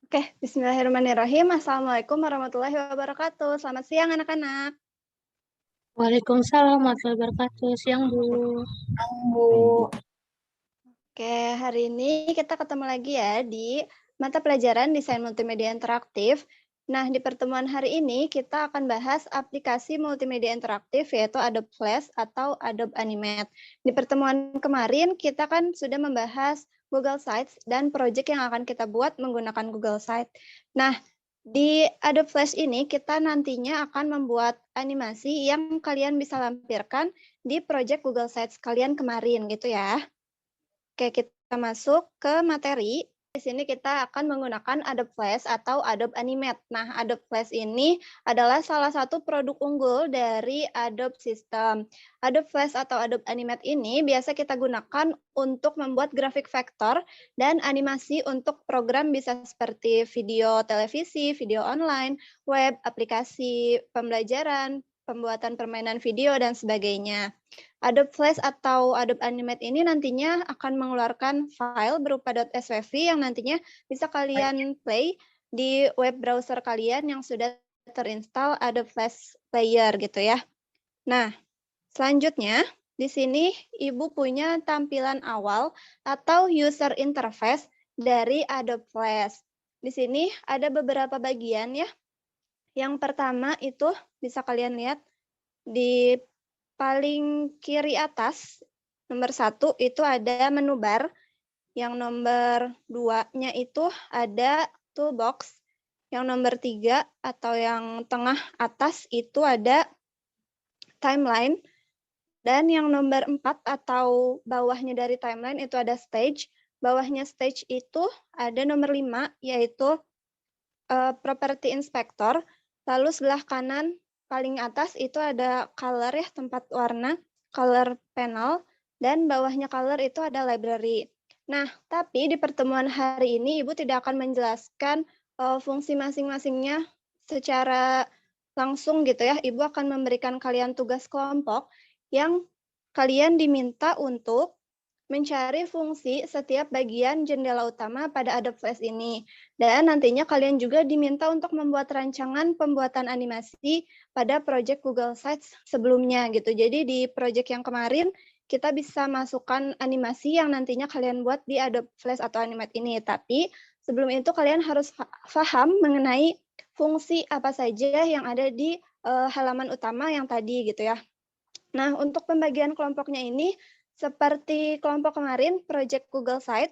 Oke, bismillahirrahmanirrahim. Assalamualaikum warahmatullahi wabarakatuh. Selamat siang anak-anak. Waalaikumsalam warahmatullahi wabarakatuh. Siang, Bu. Bu. Oke, hari ini kita ketemu lagi ya di mata pelajaran Desain Multimedia Interaktif. Nah, di pertemuan hari ini kita akan bahas aplikasi multimedia interaktif yaitu Adobe Flash atau Adobe Animate. Di pertemuan kemarin kita kan sudah membahas Google Sites dan proyek yang akan kita buat menggunakan Google Sites. Nah, di Adobe Flash ini kita nantinya akan membuat animasi yang kalian bisa lampirkan di proyek Google Sites kalian kemarin gitu ya. Oke, kita masuk ke materi. Di sini kita akan menggunakan Adobe Flash atau Adobe Animate. Nah, Adobe Flash ini adalah salah satu produk unggul dari Adobe System. Adobe Flash atau Adobe Animate ini biasa kita gunakan untuk membuat grafik vektor dan animasi untuk program bisa seperti video televisi, video online, web, aplikasi pembelajaran, pembuatan permainan video, dan sebagainya. Adobe Flash atau Adobe Animate ini nantinya akan mengeluarkan file berupa .svg yang nantinya bisa kalian play di web browser kalian yang sudah terinstall Adobe Flash Player gitu ya. Nah, selanjutnya di sini Ibu punya tampilan awal atau user interface dari Adobe Flash. Di sini ada beberapa bagian ya. Yang pertama itu bisa kalian lihat di paling kiri atas, nomor 1 itu ada menu bar, yang nomor 2-nya itu ada toolbox, yang nomor 3 atau yang tengah atas itu ada timeline, dan yang nomor 4 atau bawahnya dari timeline itu ada stage, bawahnya stage itu ada nomor 5 yaitu property inspector, lalu sebelah kanan paling atas itu ada color ya, tempat warna, color panel, dan bawahnya color itu ada library. Nah, tapi di pertemuan hari ini Ibu tidak akan menjelaskan fungsi masing-masingnya secara langsung gitu ya. Ibu akan memberikan kalian tugas kelompok yang kalian diminta untuk mencari fungsi setiap bagian jendela utama pada Adobe Flash ini. Dan nantinya kalian juga diminta untuk membuat rancangan pembuatan animasi pada proyek Google Sites sebelumnya gitu. Jadi di proyek yang kemarin kita bisa masukkan animasi yang nantinya kalian buat di Adobe Flash atau Animate ini. Tapi sebelum itu kalian harus paham mengenai fungsi apa saja yang ada di halaman utama yang tadi gitu ya. Nah, untuk pembagian kelompoknya ini seperti kelompok kemarin, Project Google Site,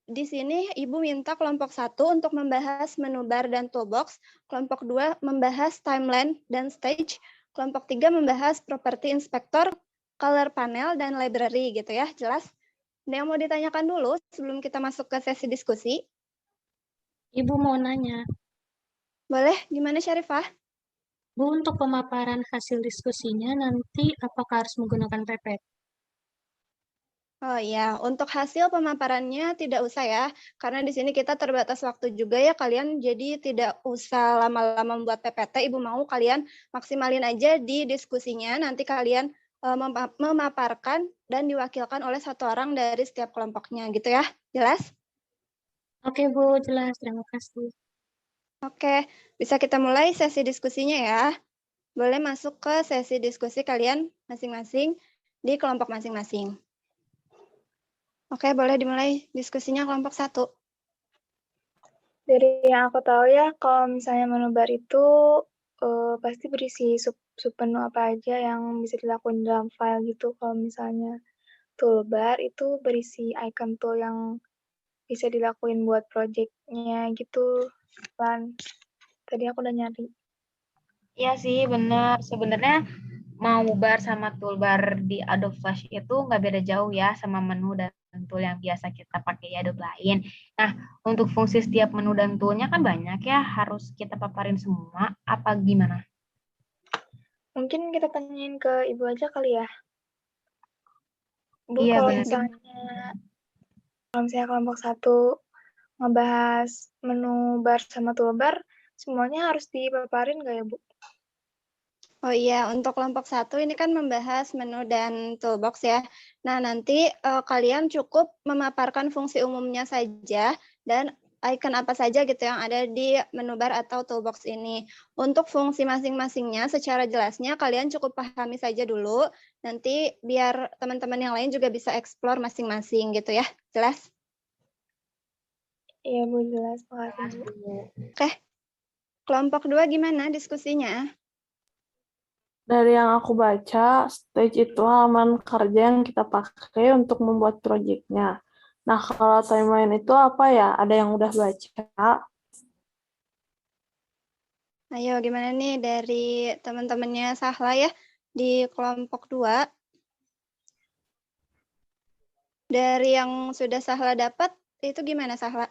di sini Ibu minta kelompok 1 untuk membahas menu bar dan toolbox, kelompok 2 membahas timeline dan stage, kelompok 3 membahas property inspector, color panel, dan library gitu ya, jelas? Ada yang mau ditanyakan dulu sebelum kita masuk ke sesi diskusi? Ibu mau nanya, Boleh, gimana Syarifah? Bu, untuk pemaparan hasil diskusinya nanti apakah harus menggunakan PPT? Oh iya, untuk hasil pemaparannya tidak usah ya, karena di sini kita terbatas waktu juga ya kalian, jadi tidak usah lama-lama membuat PPT. Ibu mau kalian maksimalin aja di diskusinya, nanti kalian memaparkan dan diwakilkan oleh satu orang dari setiap kelompoknya gitu ya, jelas? Oke, Bu, jelas. Terima kasih. Oke, bisa kita mulai sesi diskusinya ya. Boleh masuk ke sesi diskusi kalian masing-masing di kelompok masing-masing. Oke, boleh dimulai diskusinya kelompok 1. Dari yang aku tahu ya, kalau misalnya menu bar itu pasti berisi submenu apa aja yang bisa dilakukan dalam file gitu. Kalau misalnya toolbar itu berisi icon tool yang bisa dilakuin buat project-nya gitu. Lan, tadi aku udah nyari. Iya sih, bener. Sebenarnya mau bar sama toolbar di Adobe Flash itu nggak beda jauh ya sama menu dan tool yang biasa kita pakai di Adobe lain. Nah, untuk fungsi setiap menu dan toolnya kan banyak ya, harus kita paparin semua, apa gimana? Mungkin kita tanyain ke Ibu aja kali ya. Bu, Iya, kalau bener. misalnya kelompok 1 ngebahas menu bar sama toolbar, semuanya harus dipaparin nggak ya, Bu? Oh iya, untuk kelompok 1 ini kan membahas menu dan toolbox ya. Nah, nanti kalian cukup memaparkan fungsi umumnya saja dan icon apa saja gitu yang ada di menu bar atau toolbox ini. Untuk fungsi masing-masingnya secara jelasnya kalian cukup pahami saja dulu, nanti biar teman-teman yang lain juga bisa explore masing-masing gitu ya. Jelas? Iya Bu, jelas. Makasih Bu. Oke. Kelompok 2 gimana diskusinya? Dari yang aku baca, stage itu halaman kerja yang kita pakai untuk membuat proyeknya. Nah, kalau timeline itu apa ya? Ada yang udah baca? Ayo, gimana nih dari teman-temannya Sahla ya di kelompok 2? Dari yang sudah Sahla dapat, itu gimana Sahla?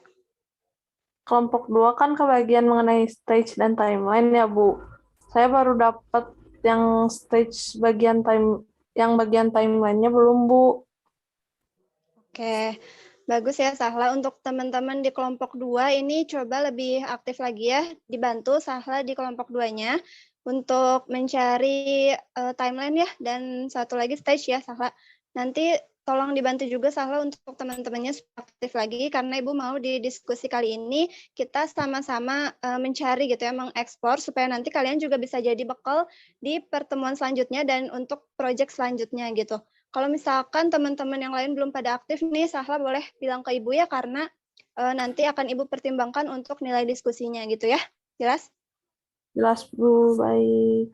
Kelompok 2 kan kebagian mengenai stage dan timeline ya, Bu. Saya baru dapat yang stage bagian timeline-nya belum, Bu. Oke, bagus ya Sahla. Untuk teman-teman di kelompok 2 ini coba lebih aktif lagi ya, dibantu Sahla di kelompok 2-nya untuk mencari timeline ya, dan satu lagi stage ya Sahla. Nanti tolong dibantu juga Sahla untuk teman-temannya aktif lagi, karena Ibu mau di diskusi kali ini kita sama-sama mencari gitu ya, mengekspor supaya nanti kalian juga bisa jadi bekal di pertemuan selanjutnya dan untuk proyek selanjutnya gitu. Kalau misalkan teman-teman yang lain belum pada aktif nih, Sahla boleh bilang ke Ibu ya, karena nanti akan Ibu pertimbangkan untuk nilai diskusinya gitu ya. Jelas? Jelas, Bu. Baik.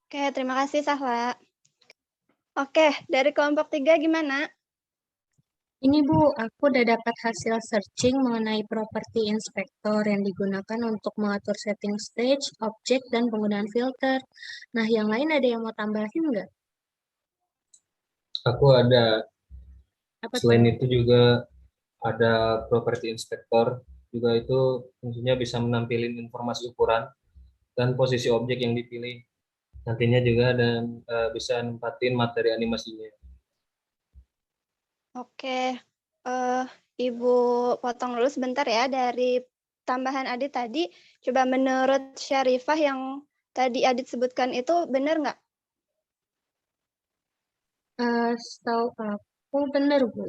Oke, terima kasih Sahla. Oke, dari kelompok 3 gimana? Ini Bu, aku udah dapat hasil searching mengenai property inspector yang digunakan untuk mengatur setting stage, objek, dan penggunaan filter. Nah, yang lain ada yang mau tambahin nggak? Aku ada. Apa tuh? Selain itu juga ada property inspector, juga itu fungsinya bisa menampilkan informasi ukuran dan posisi objek yang dipilih. Nantinya juga dan bisa nempatin materi animasinya. Oke, Ibu potong dulu sebentar ya dari tambahan Adit tadi. Coba menurut Syarifah yang tadi Adit sebutkan itu benar nggak? Setahu aku bener Bu.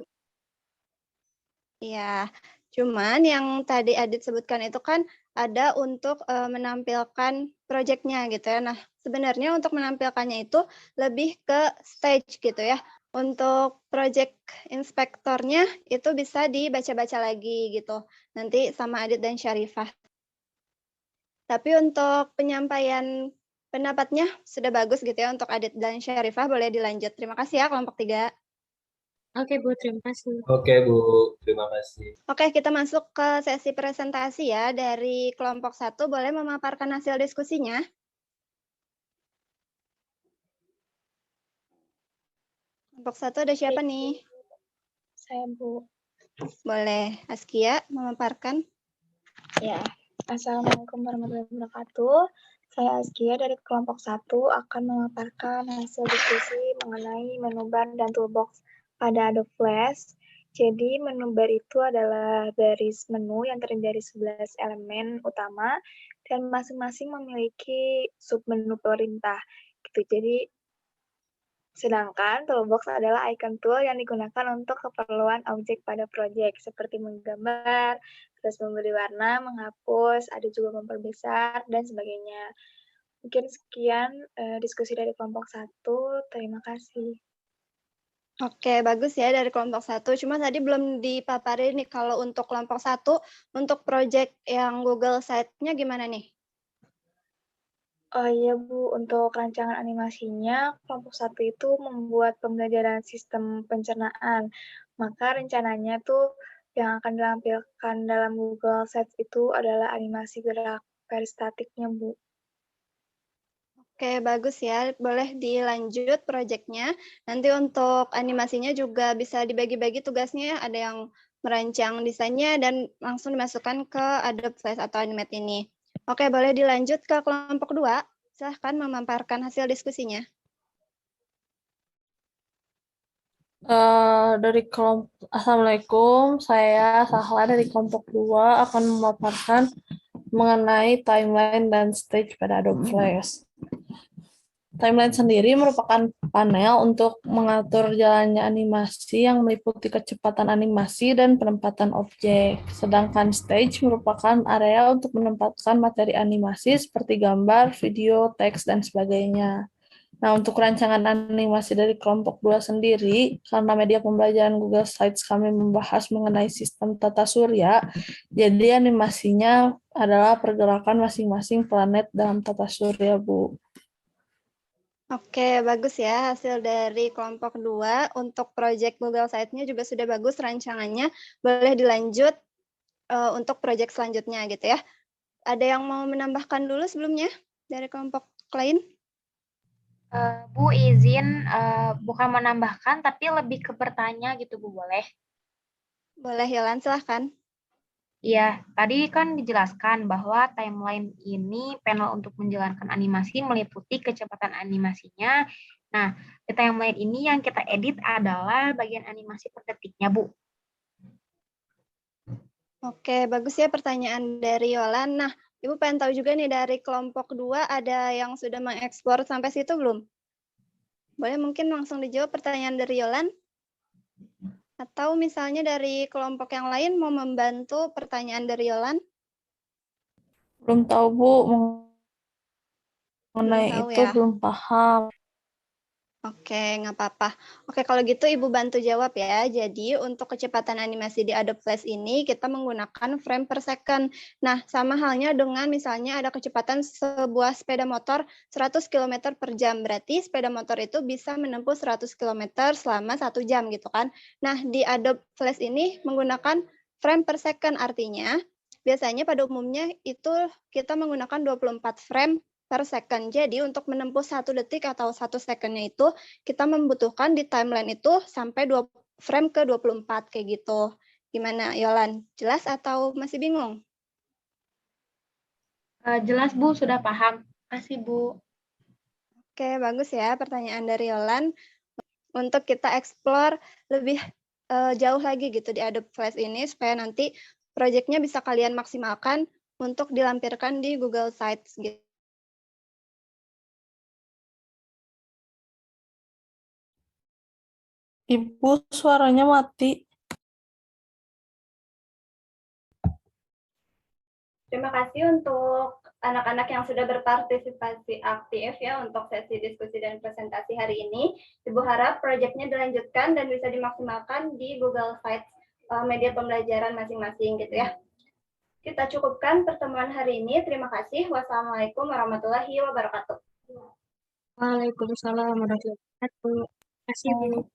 Iya, cuman yang tadi Adit sebutkan itu kan ada untuk menampilkan proyeknya gitu ya. Nah, sebenarnya untuk menampilkannya itu lebih ke stage gitu ya. Untuk project inspektornya itu bisa dibaca-baca lagi gitu. Nanti sama Adit dan Syarifah. Tapi untuk penyampaian pendapatnya sudah bagus gitu ya untuk Adit dan Syarifah. Boleh dilanjut. Terima kasih ya kelompok 3. Oke Bu, terima kasih. Oke Bu, terima kasih. Oke, kita masuk ke sesi presentasi ya. Dari kelompok 1 boleh memaparkan hasil diskusinya? Kelompok 1 ada siapa nih? Saya Bu. Boleh, Askia memaparkan. Ya, Assalamualaikum warahmatullahi wabarakatuh. Saya Askia dari kelompok 1 akan memaparkan hasil diskusi mengenai menu bar dan toolbox pada Adobe Flash. Jadi menu bar itu adalah baris menu yang terdiri dari 11 elemen utama dan masing-masing memiliki submenu perintah. Gitu. Jadi sedangkan toolbox adalah icon tool yang digunakan untuk keperluan objek pada proyek, seperti menggambar, terus memberi warna, menghapus, ada juga memperbesar, dan sebagainya. Mungkin sekian diskusi dari kelompok 1. Terima kasih. Oke, bagus ya dari kelompok 1. Cuma tadi belum dipaparin nih kalau untuk kelompok 1, untuk proyek yang Google Site-nya gimana nih? Oh iya Bu, untuk rancangan animasinya, kelompok 1 itu membuat pembelajaran sistem pencernaan. Maka rencananya tuh yang akan dilampirkan dalam Google Sites itu adalah animasi gerak peristatiknya, Bu. Oke, bagus ya. Boleh dilanjut proyeknya. Nanti untuk animasinya juga bisa dibagi-bagi tugasnya. Ada yang merancang desainnya dan langsung dimasukkan ke Adobe Flash atau Animate ini. Oke, boleh dilanjut ke kelompok 2. Silahkan memaparkan hasil diskusinya. Assalamualaikum, saya Sahla dari kelompok 2 akan memaparkan mengenai timeline dan stage pada Adobe Flash. Timeline sendiri merupakan panel untuk mengatur jalannya animasi yang meliputi kecepatan animasi dan penempatan objek. Sedangkan stage merupakan area untuk menempatkan materi animasi seperti gambar, video, teks, dan sebagainya. Nah, untuk rancangan animasi dari kelompok 2 sendiri, karena media pembelajaran Google Sites kami membahas mengenai sistem tata surya, jadi animasinya adalah pergerakan masing-masing planet dalam tata surya, Bu. Oke, bagus ya hasil dari kelompok 2. Untuk proyek Google Site-nya juga sudah bagus rancangannya. Boleh dilanjut untuk proyek selanjutnya gitu ya. Ada yang mau menambahkan dulu sebelumnya dari kelompok lain? Bu izin bukan menambahkan tapi lebih ke bertanya gitu Bu, boleh? Boleh, Yolan, silahkan. Iya, tadi kan dijelaskan bahwa timeline ini panel untuk menjalankan animasi meliputi kecepatan animasinya. Nah, di timeline ini yang kita edit adalah bagian animasi per detiknya, Bu. Oke, bagus ya pertanyaan dari Yolan. Nah, Ibu pengen tahu juga nih dari kelompok 2 ada yang sudah mengeksplor sampai situ belum? Boleh mungkin langsung dijawab pertanyaan dari Yolan? Atau misalnya dari kelompok yang lain mau membantu pertanyaan dari Yolan? Belum tahu, Bu, mengenai Belum tahu itu ya? belum paham. Oke, nggak apa-apa. Oke, kalau gitu Ibu bantu jawab ya. Jadi untuk kecepatan animasi di Adobe Flash ini kita menggunakan frame per second. Nah, sama halnya dengan misalnya ada kecepatan sebuah sepeda motor 100 km per jam. Berarti sepeda motor itu bisa menempuh 100 km selama 1 jam gitu kan. Nah, di Adobe Flash ini menggunakan frame per second, artinya biasanya pada umumnya itu kita menggunakan 24 frame per second. Jadi untuk menempuh 1 detik atau 1 second-nya itu kita membutuhkan di timeline itu sampai 2 frame ke 24 kayak gitu. Gimana Yolan? Jelas atau masih bingung? Jelas Bu, sudah paham. Kasih Bu. Oke, bagus ya pertanyaan dari Yolan. Untuk kita explore lebih jauh lagi gitu di Adobe Flash ini supaya nanti proyeknya bisa kalian maksimalkan untuk dilampirkan di Google Sites gitu. Ibu, suaranya mati. Terima kasih untuk anak-anak yang sudah berpartisipasi aktif ya untuk sesi diskusi dan presentasi hari ini. Ibu harap proyeknya dilanjutkan dan bisa dimaksimalkan di Google Sites media pembelajaran masing-masing gitu ya. Kita cukupkan pertemuan hari ini. Terima kasih. Wassalamualaikum warahmatullahi wabarakatuh. Waalaikumsalam warahmatullahi wabarakatuh. Terima kasih, Bu.